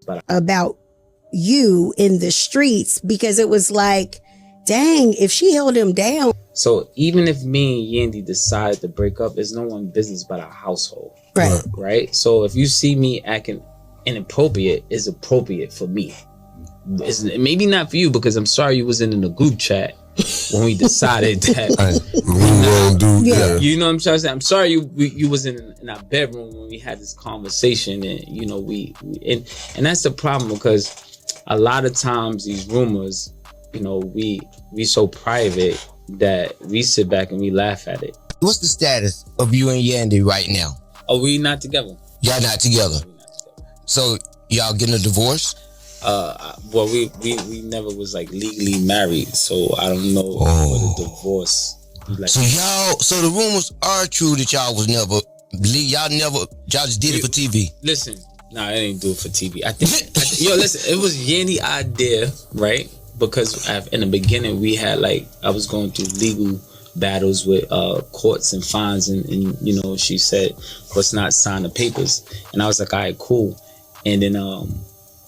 but about you in the streets, because it was like, dang, if she held him down. So even if me and Yandy decide to break up, it's no one's business but our household. Right? So if you see me acting inappropriate, it's appropriate for me. It's maybe not for you, because I'm sorry you wasn't in the group chat when we decided that you know what I'm trying to say. I'm sorry you was in our bedroom when we had this conversation, and you know and that's the problem, because a lot of times these rumors, you know, we so private that we sit back and we laugh at it. What's the status of you and Yandy right now? Are we not together? Y'all not together. So y'all getting a divorce? Well, we never was like legally married, so I don't know what a divorce. Like. So the rumors are true that y'all just did it for TV. Listen, I didn't do it for TV. I think, listen, it was Yandy's idea, right? Because in the beginning we had I was going through legal battles with courts and fines, and you know, she said, let's not sign the papers, and I was like, all right, cool. And then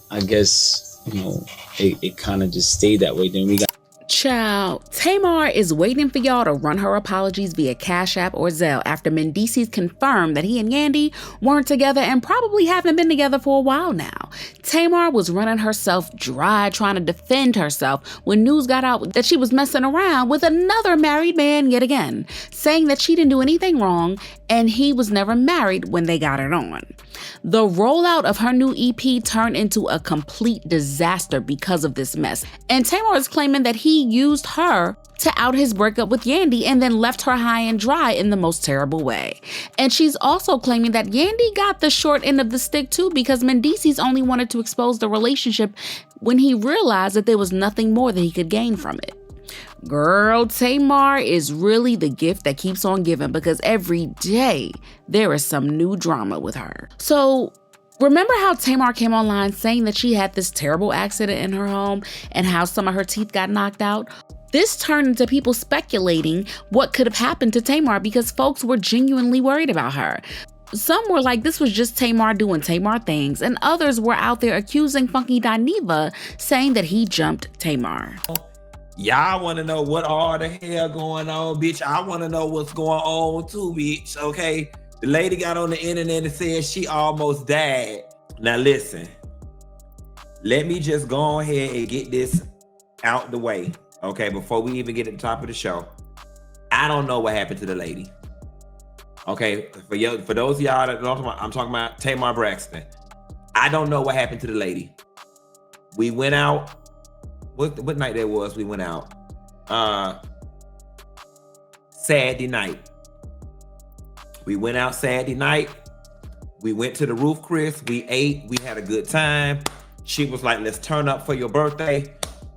I guess, you know, it kind of just stayed that way. Then we got Child, Tamar is waiting for y'all to run her apologies via Cashapp or Zelle after Mendeecees confirmed that he and Yandy weren't together and probably haven't been together for a while now. Tamar was running herself dry trying to defend herself when news got out that she was messing around with another married man yet again, saying that she didn't do anything wrong and he was never married when they got it on. The rollout of her new EP turned into a complete disaster because of this mess, and Tamar is claiming that he used her to out his breakup with Yandy and then left her high and dry in the most terrible way. And she's also claiming that Yandy got the short end of the stick too, because Mendeecees only wanted to expose the relationship when he realized that there was nothing more that he could gain from it. Girl, Tamar is really the gift that keeps on giving, because every day there is some new drama with her. So remember how Tamar came online saying that she had this terrible accident in her home and how some of her teeth got knocked out? This turned into people speculating what could have happened to Tamar because folks were genuinely worried about her. Some were like this was just Tamar doing Tamar things, and others were out there accusing Funky Dineva, saying that he jumped Tamar. Y'all want to know what all the hell going on, bitch? I want to know what's going on too, bitch, okay? The lady got on the internet and said she almost died. Now listen, let me just go ahead and get this out the way, okay? Before we even get to the top of the show, I don't know what happened to the lady. Okay, for those of y'all that don't know, I'm talking about Tamar Braxton. I don't know what happened to the lady. We went out. What night that was? We went out. Saturday night. We went out Saturday night. We went to the Roof Chris. We ate. We had a good time. She was like, let's turn up for your birthday.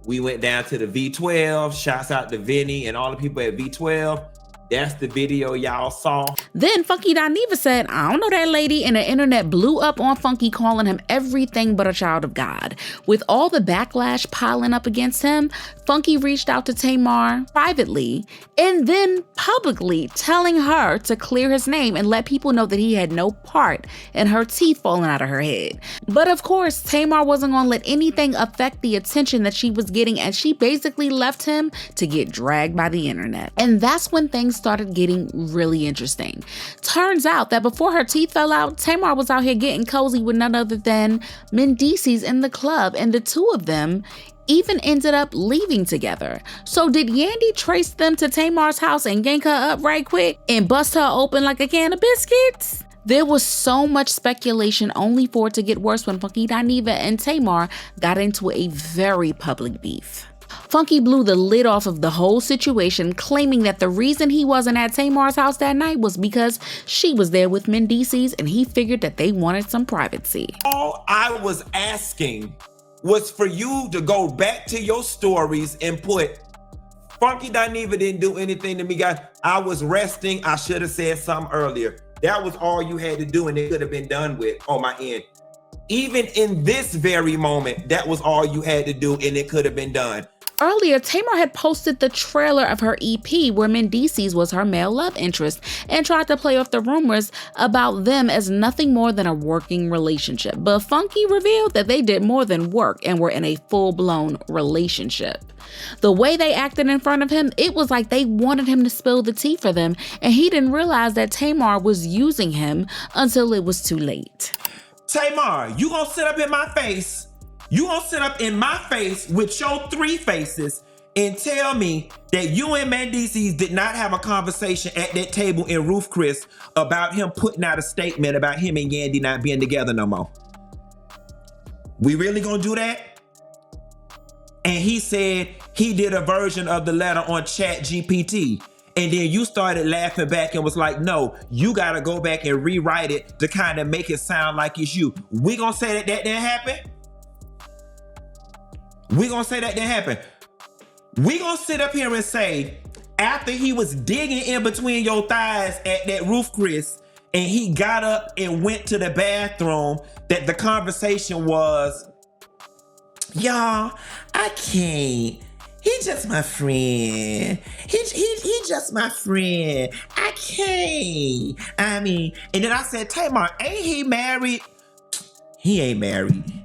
We went down to the V12. Shouts out to Vinny and all the people at V12. That's the video y'all saw. Then Funky Dineva said, I don't know that lady, and the internet blew up on Funky, calling him everything but a child of God. With all the backlash piling up against him, Funky reached out to Tamar privately and then publicly telling her to clear his name and let people know that he had no part in her teeth falling out of her head. But of course, Tamar wasn't going to let anything affect the attention that she was getting, and she basically left him to get dragged by the internet. And that's when things started getting really interesting. Turns out that before her teeth fell out, Tamar was out here getting cozy with none other than Mendeecees in the club, and the two of them even ended up leaving together. So did Yandy trace them to Tamar's house and yank her up right quick and bust her open like a can of biscuits? There was so much speculation, only for it to get worse when Funky Dineva and Tamar got into a very public beef. Funky blew the lid off of the whole situation, claiming that the reason he wasn't at Tamar's house that night was because she was there with Mendeecees and he figured that they wanted some privacy. All I was asking was for you to go back to your stories and put, Funky Dineva didn't do anything to me, guys. I was resting. I should have said something earlier. That was all you had to do, and it could have been done with on my end. Even in this very moment, that was all you had to do, and it could have been done. Earlier, Tamar had posted the trailer of her EP where Mendeecees was her male love interest and tried to play off the rumors about them as nothing more than a working relationship. But Funky revealed that they did more than work and were in a full-blown relationship. The way they acted in front of him, it was like they wanted him to spill the tea for them, and he didn't realize that Tamar was using him until it was too late. Tamar, you gonna sit up in my face? You gonna sit up in my face with your 3 faces and tell me that you and Mendeecees did not have a conversation at that table in Roof Chris about him putting out a statement about him and Yandy not being together no more? We really gonna do that? And he said he did a version of the letter on ChatGPT. And then you started laughing back and was like, no, you gotta go back and rewrite it to kind of make it sound like it's you. We gonna say that didn't happen? We gonna say that didn't happen. We gonna sit up here and say, after he was digging in between your thighs at that Roof Chris, and he got up and went to the bathroom, that the conversation was, y'all, I can't. He just my friend. He just my friend. I can't. I mean, and then I said, Tamar, ain't he married? He ain't married.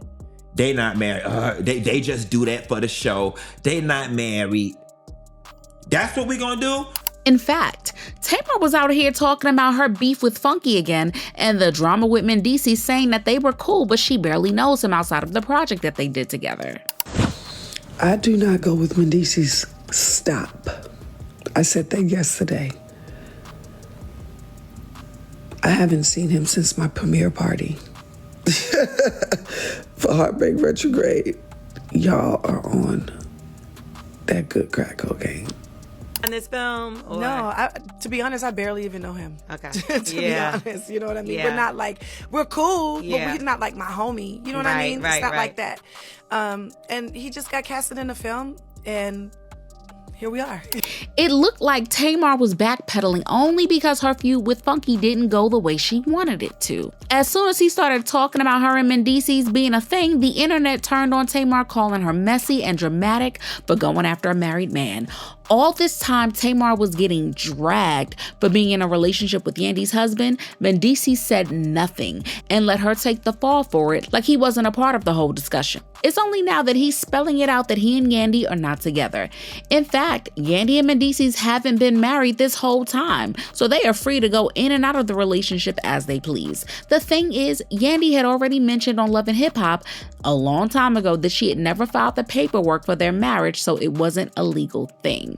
They not married. They just do that for the show. They not married. That's what we gonna do? In fact, Tamar was out here talking about her beef with Funky again and the drama with Mendeecees, saying that they were cool, but she barely knows him outside of the project that they did together. I do not go with Mendeecees. Stop. I said that yesterday. I haven't seen him since my premiere party. For Heartbreak Retrograde, y'all are on that good crack cocaine. In this film? Or? No, to be honest, I barely even know him. Okay. to be honest, you know what I mean? Yeah. We're not like, we're cool, but Yeah. we're not like my homie. You know what I mean? Right, it's not right. like that. And he just got casted in the film, and here we are. It looked like Tamar was backpedaling only because her feud with Funky didn't go the way she wanted it to. As soon as he started talking about her and Mendeecees being a thing, the internet turned on Tamar, calling her messy and dramatic for going after a married man. All this time, Tamar was getting dragged for being in a relationship with Yandy's husband. Mendeecees said nothing and let her take the fall for it, like he wasn't a part of the whole discussion. It's only now that he's spelling it out that he and Yandy are not together. In fact, Yandy and Mendeecees haven't been married this whole time, so they are free to go in and out of the relationship as they please. The thing is, Yandy had already mentioned on Love and Hip Hop a long time ago that she had never filed the paperwork for their marriage, so it wasn't a legal thing.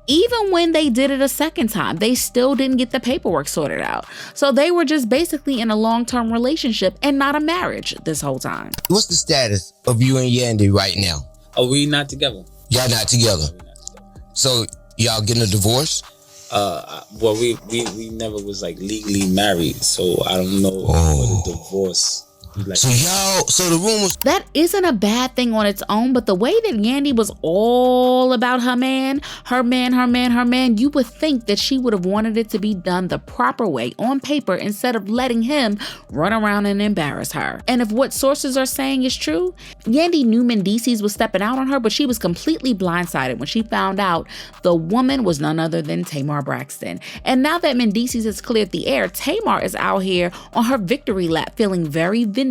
Even when they did it a second time, they still didn't get the paperwork sorted out. So they were just basically in a long-term relationship and not a marriage this whole time. What's the status of you and Yandy right now? Are we not together? Y'all not together. So y'all getting a divorce? Well, we never was like legally married, so I don't know what a divorce. Like, So the rumors. That isn't a bad thing on its own, but the way that Yandy was all about her man, you would think that she would have wanted it to be done the proper way on paper instead of letting him run around and embarrass her. And if what sources are saying is true, Yandy knew Mendeecees was stepping out on her, but she was completely blindsided when she found out the woman was none other than Tamar Braxton. And now that Mendeecees has cleared the air, Tamar is out here on her victory lap feeling very vindicated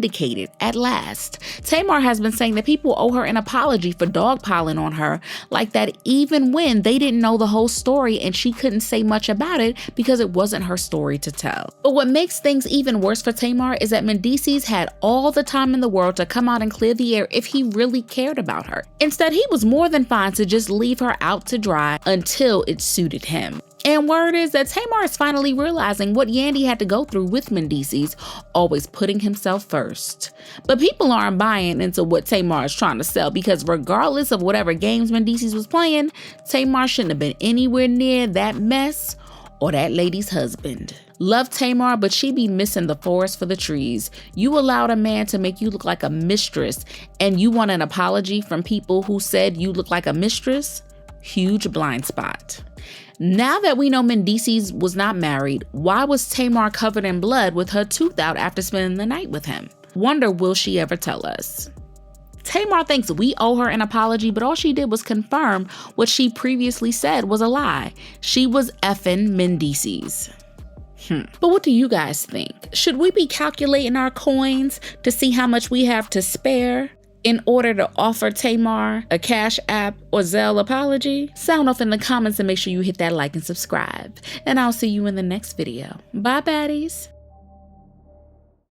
at last. Tamar has been saying that people owe her an apology for dogpiling on her like that, even when they didn't know the whole story and she couldn't say much about it because it wasn't her story to tell. But what makes things even worse for Tamar is that Mendeecees had all the time in the world to come out and clear the air if he really cared about her. Instead, he was more than fine to just leave her out to dry until it suited him. And word is that Tamar is finally realizing what Yandy had to go through with Mendeecees, always putting himself first. But people aren't buying into what Tamar is trying to sell, because regardless of whatever games Mendeecees was playing, Tamar shouldn't have been anywhere near that mess or that lady's husband. Love Tamar, but she be missing the forest for the trees. You allowed a man to make you look like a mistress, and you want an apology from people who said you look like a mistress? Huge blind spot. Now that we know Mendeecees was not married, why was Tamar covered in blood with her tooth out after spending the night with him? Wonder will she ever tell us? Tamar thinks we owe her an apology, but all she did was confirm what she previously said was a lie. She was effing Mendeecees. But what do you guys think? Should we be calculating our coins to see how much we have to spare in order to offer Tamar a Cashapp or Zelle apology? Sound off in the comments and make sure you hit that like and subscribe. And I'll see you in the next video. Bye, baddies.